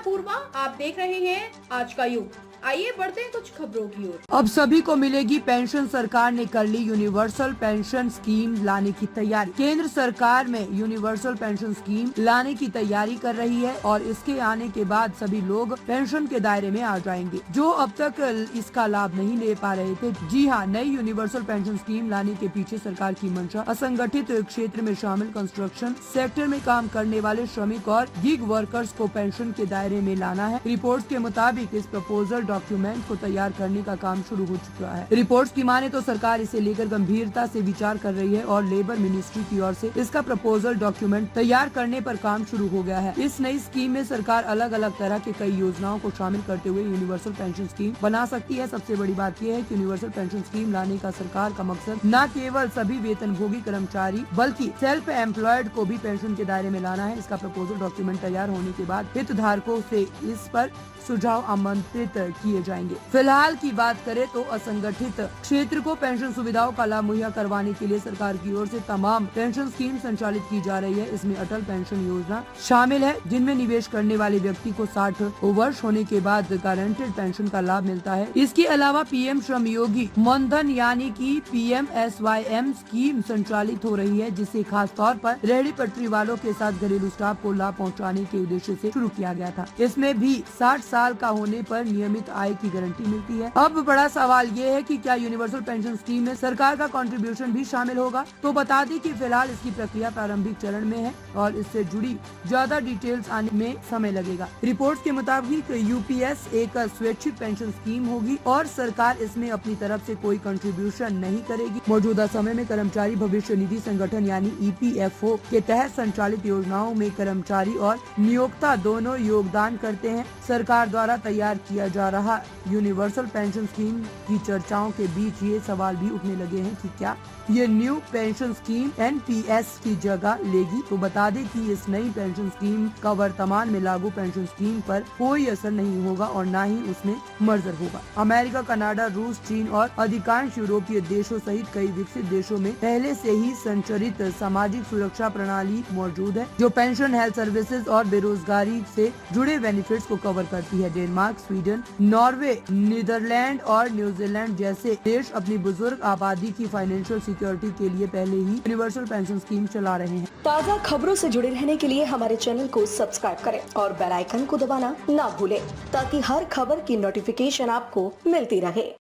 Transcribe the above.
अपूर्वा, आप देख रहे हैं आज का युग। आइए बढ़ते हैं कुछ खबरों की ओर। अब सभी को मिलेगी पेंशन। सरकार ने कर ली यूनिवर्सल पेंशन स्कीम लाने की तैयारी। केंद्र सरकार में यूनिवर्सल पेंशन स्कीम लाने की तैयारी कर रही है और इसके आने के बाद सभी लोग पेंशन के दायरे में आ जाएंगे जो अब तक इसका लाभ नहीं ले पा रहे थे। जी हाँ, नई यूनिवर्सल पेंशन स्कीम लाने के पीछे सरकार की मंशा असंगठित क्षेत्र में शामिल कंस्ट्रक्शन सेक्टर में काम करने वाले श्रमिक और गिग वर्कर्स को पेंशन के दायरे में लाना है। रिपोर्ट्स के मुताबिक इस प्रपोजल डॉक्यूमेंट को तैयार करने का काम शुरू हो चुका है। रिपोर्ट्स की माने तो सरकार इसे लेकर गंभीरता से विचार कर रही है और लेबर मिनिस्ट्री की ओर से इसका प्रपोजल डॉक्यूमेंट तैयार करने पर काम शुरू हो गया है। इस नई स्कीम में सरकार अलग अलग तरह के कई योजनाओं को शामिल करते हुए यूनिवर्सल पेंशन स्कीम बना सकती है। सबसे बड़ी बात यह है कि यूनिवर्सल पेंशन स्कीम लाने का सरकार का मकसद न केवल सभी वेतनभोगी कर्मचारी बल्कि सेल्फ एम्प्लॉयड को भी पेंशन के दायरे में लाना है। इसका प्रपोजल डॉक्यूमेंट तैयार होने के बाद हितधारकों से इस पर सुझाव आमंत्रित किए जाएंगे। फिलहाल की बात करें तो असंगठित क्षेत्र को पेंशन सुविधाओं का लाभ मुहैया करवाने के लिए सरकार की ओर से तमाम पेंशन स्कीम संचालित की जा रही है। इसमें अटल पेंशन योजना शामिल है जिनमें निवेश करने वाले व्यक्ति को 60 वर्ष होने के बाद गारंटेड पेंशन का लाभ मिलता है। इसके अलावा पीएम श्रम योगी मनधन यानी कि PMSYM स्कीम संचालित हो रही है जिसे खास तौर पर रेहड़ी पटरी वालों के साथ घरेलू स्टाफ को लाभ पहुँचाने के उद्देश्य से शुरू किया गया था। इसमें भी 60 साल का होने पर नियमित आय की गारंटी मिलती है। अब बड़ा सवाल ये है कि क्या यूनिवर्सल पेंशन स्कीम में सरकार का कंट्रीब्यूशन भी शामिल होगा। तो बता दें कि फिलहाल इसकी प्रक्रिया प्रारंभिक चरण में है और इससे जुड़ी ज्यादा डिटेल्स आने में समय लगेगा। रिपोर्ट्स के मुताबिक यूपीएस एक स्वैच्छिक पेंशन स्कीम होगी और सरकार इसमें अपनी तरफ से कोई कंट्रीब्यूशन नहीं करेगी। मौजूदा समय में कर्मचारी भविष्य निधि संगठन यानी EPFO के तहत संचालित योजनाओं में कर्मचारी और नियोक्ता दोनों योगदान करते हैं। सरकार द्वारा तैयार किया जा रहा यूनिवर्सल पेंशन स्कीम की चर्चाओं के बीच ये सवाल भी उठने लगे हैं कि क्या ये न्यू पेंशन स्कीम NPS की जगह लेगी। तो बता दें कि इस नई पेंशन स्कीम का वर्तमान में लागू पेंशन स्कीम पर कोई असर नहीं होगा और न ही उसमें मर्जर होगा। अमेरिका, कनाडा, रूस, चीन और अधिकांश यूरोपीय देशों सहित कई विकसित देशों में पहले से ही संचालित सामाजिक सुरक्षा प्रणाली मौजूद है जो पेंशन, हेल्थ सर्विसेज और बेरोजगारी से जुड़े बेनिफिट्स को कवर करती है। डेनमार्क, स्वीडन, नॉर्वे, नीदरलैंड और न्यूजीलैंड जैसे देश अपनी बुजुर्ग आबादी की फाइनेंशियल सिक्योरिटी के लिए पहले ही यूनिवर्सल पेंशन स्कीम चला रहे हैं। ताज़ा खबरों से जुड़े रहने के लिए हमारे चैनल को सब्सक्राइब करें और बेल आइकन को दबाना ना भूलें ताकि हर खबर की नोटिफिकेशन आपको मिलती रहे।